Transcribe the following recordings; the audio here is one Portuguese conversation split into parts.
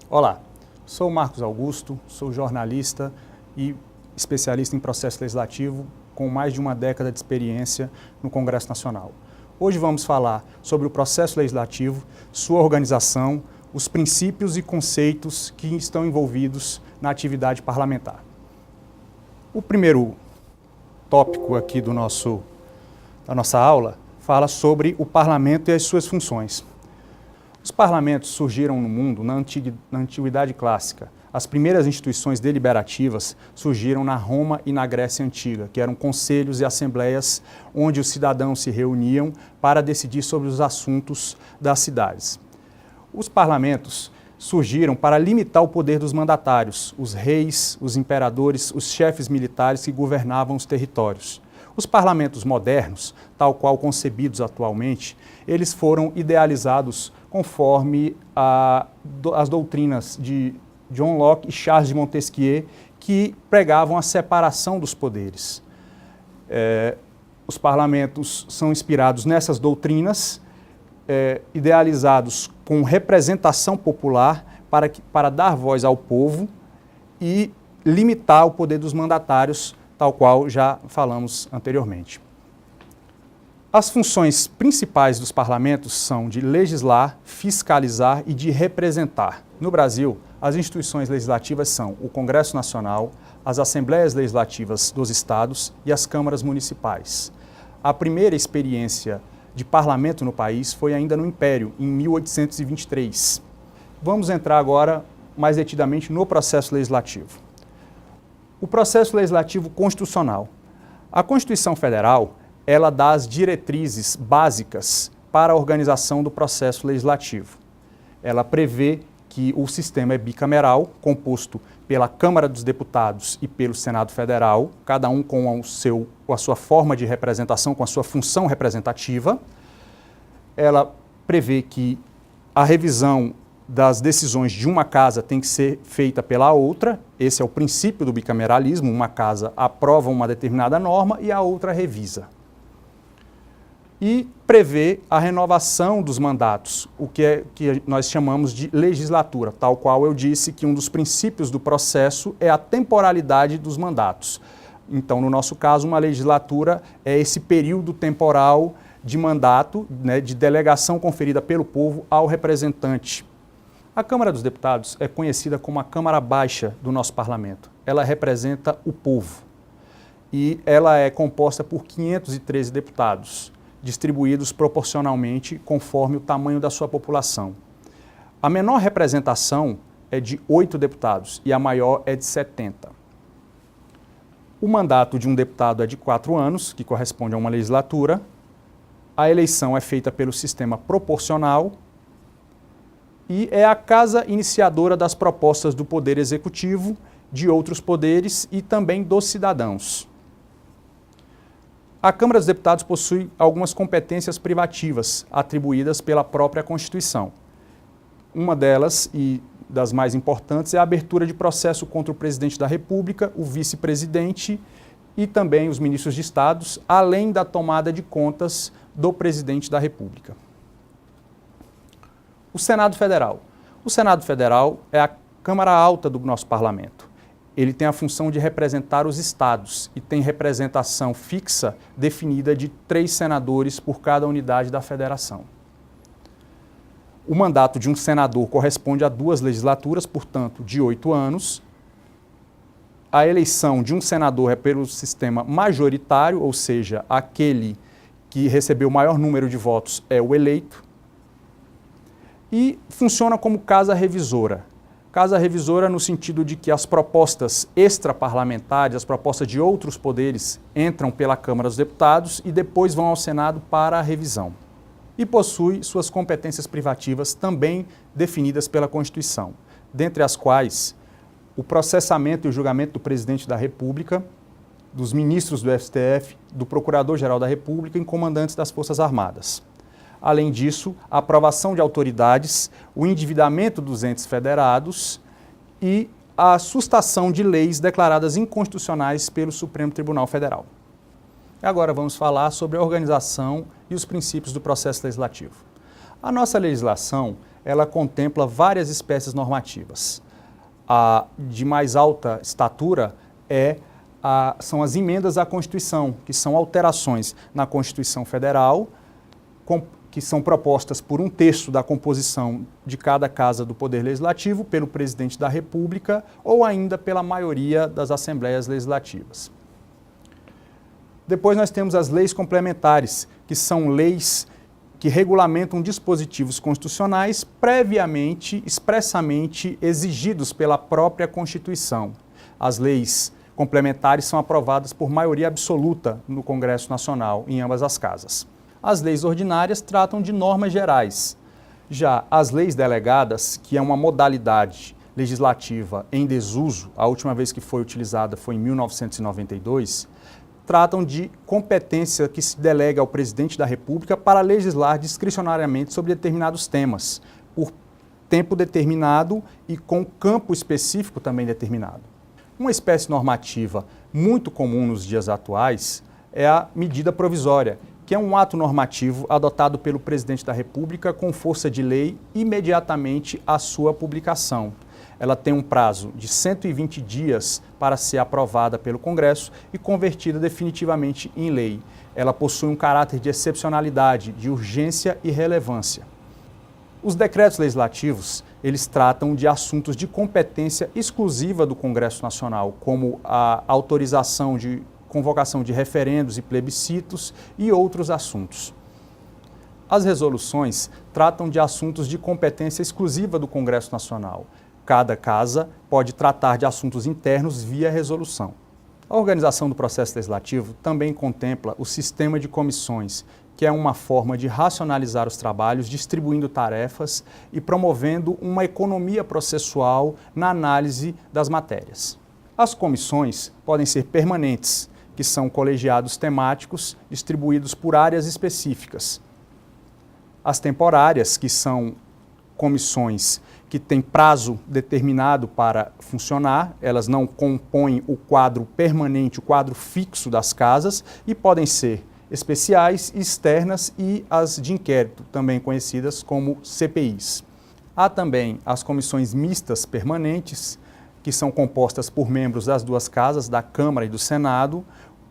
Olá, sou Marcos Augusto, sou jornalista e especialista em processo legislativo com mais de uma década de experiência no Congresso Nacional. Hoje vamos falar sobre o processo legislativo, sua organização, os princípios e conceitos que estão envolvidos na atividade parlamentar. O primeiro tópico aqui da nossa aula fala sobre o parlamento e as suas funções. Os parlamentos surgiram no mundo na Antiguidade Clássica. As primeiras instituições deliberativas surgiram na Roma e na Grécia Antiga, que eram conselhos e assembleias onde os cidadãos se reuniam para decidir sobre os assuntos das cidades. Os parlamentos surgiram para limitar o poder dos mandatários, os reis, os imperadores, os chefes militares que governavam os territórios. Os parlamentos modernos, tal qual concebidos atualmente, eles foram idealizados conforme as doutrinas de John Locke e Charles de Montesquieu, que pregavam a separação dos poderes. Os parlamentos são inspirados nessas doutrinas, idealizados com representação popular para dar voz ao povo e limitar o poder dos mandatários, tal qual já falamos anteriormente. As funções principais dos parlamentos são de legislar, fiscalizar e de representar. No Brasil, as instituições legislativas são o Congresso Nacional, as Assembleias Legislativas dos Estados e as câmaras municipais. A primeira experiência de parlamento no país foi ainda no Império, em 1823. Vamos entrar agora mais detidamente no processo legislativo. O processo legislativo constitucional. A Constituição Federal, ela dá as diretrizes básicas para a organização do processo legislativo. Ela prevê que o sistema é bicameral, composto pela Câmara dos Deputados e pelo Senado Federal, cada um com a sua forma de representação, com a sua função representativa. Ela prevê que a revisão das decisões de uma casa tem que ser feita pela outra. Esse é o princípio do bicameralismo. Uma casa aprova uma determinada norma e a outra revisa. E prevê a renovação dos mandatos, o que nós chamamos de legislatura, tal qual eu disse que um dos princípios do processo é a temporalidade dos mandatos. Então, no nosso caso, uma legislatura é esse período temporal de mandato, de delegação conferida pelo povo ao representante. A Câmara dos Deputados é conhecida como a Câmara Baixa do nosso parlamento. Ela representa o povo e ela é composta por 513 deputados, distribuídos proporcionalmente conforme o tamanho da sua população. A menor representação é de 8 deputados e a maior é de 70. O mandato de um deputado é de 4 anos, que corresponde a uma legislatura. A eleição é feita pelo sistema proporcional e é a casa iniciadora das propostas do Poder Executivo, de outros poderes e também dos cidadãos. A Câmara dos Deputados possui algumas competências privativas atribuídas pela própria Constituição. Uma delas, e das mais importantes, é a abertura de processo contra o Presidente da República, o Vice-Presidente e também os ministros de Estados, além da tomada de contas do Presidente da República. O Senado Federal. O Senado Federal é a Câmara Alta do nosso parlamento. Ele tem a função de representar os estados e tem representação fixa definida de 3 senadores por cada unidade da federação. O mandato de um senador corresponde a 2 legislaturas, portanto, de 8 anos. A eleição de um senador é pelo sistema majoritário, ou seja, aquele que recebeu o maior número de votos é o eleito. E funciona como casa revisora. Casa revisora no sentido de que as propostas extraparlamentares, as propostas de outros poderes, entram pela Câmara dos Deputados e depois vão ao Senado para a revisão. E possui suas competências privativas também definidas pela Constituição, dentre as quais o processamento e o julgamento do Presidente da República, dos ministros do STF, do Procurador-Geral da República e comandantes das Forças Armadas. Além disso, a aprovação de autoridades, o endividamento dos entes federados e a sustação de leis declaradas inconstitucionais pelo Supremo Tribunal Federal. Agora vamos falar sobre a organização e os princípios do processo legislativo. A nossa legislação, ela contempla várias espécies normativas. A de mais alta estatura são as emendas à Constituição, que são alterações na Constituição Federal, que são propostas por um terço da composição de cada casa do Poder Legislativo, pelo Presidente da República ou ainda pela maioria das Assembleias Legislativas. Depois nós temos as leis complementares, que são leis que regulamentam dispositivos constitucionais previamente, expressamente exigidos pela própria Constituição. As leis complementares são aprovadas por maioria absoluta no Congresso Nacional, em ambas as casas. As leis ordinárias tratam de normas gerais. Já as leis delegadas, que é uma modalidade legislativa em desuso, a última vez que foi utilizada foi em 1992, tratam de competência que se delega ao Presidente da República para legislar discricionariamente sobre determinados temas, por tempo determinado e com campo específico também determinado. Uma espécie normativa muito comum nos dias atuais é a medida provisória, que é um ato normativo adotado pelo Presidente da República com força de lei imediatamente à sua publicação. Ela tem um prazo de 120 dias para ser aprovada pelo Congresso e convertida definitivamente em lei. Ela possui um caráter de excepcionalidade, de urgência e relevância. Os decretos legislativos, eles tratam de assuntos de competência exclusiva do Congresso Nacional, como a autorização de convocação de referendos e plebiscitos e outros assuntos. As resoluções tratam de assuntos de competência exclusiva do Congresso Nacional. Cada casa pode tratar de assuntos internos via resolução. A organização do processo legislativo também contempla o sistema de comissões, que é uma forma de racionalizar os trabalhos, distribuindo tarefas e promovendo uma economia processual na análise das matérias. As comissões podem ser permanentes, que são colegiados temáticos distribuídos por áreas específicas. As temporárias, que são comissões que têm prazo determinado para funcionar, elas não compõem o quadro permanente, o quadro fixo das casas, e podem ser especiais, externas e as de inquérito, também conhecidas como CPIs. Há também as comissões mistas permanentes, que são compostas por membros das duas casas, da Câmara e do Senado,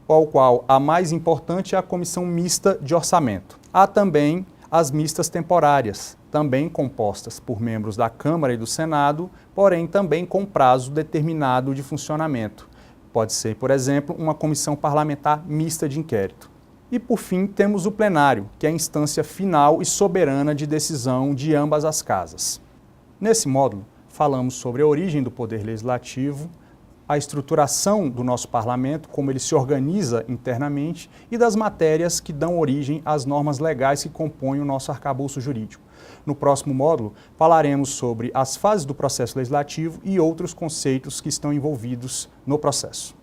ao qual a mais importante é a Comissão Mista de Orçamento. Há também as mistas temporárias, também compostas por membros da Câmara e do Senado, porém também com prazo determinado de funcionamento. Pode ser, por exemplo, uma comissão parlamentar mista de inquérito. E, por fim, temos o plenário, que é a instância final e soberana de decisão de ambas as casas. Nesse módulo, falamos sobre a origem do Poder Legislativo, a estruturação do nosso parlamento, como ele se organiza internamente, e das matérias que dão origem às normas legais que compõem o nosso arcabouço jurídico. No próximo módulo, falaremos sobre as fases do processo legislativo e outros conceitos que estão envolvidos no processo.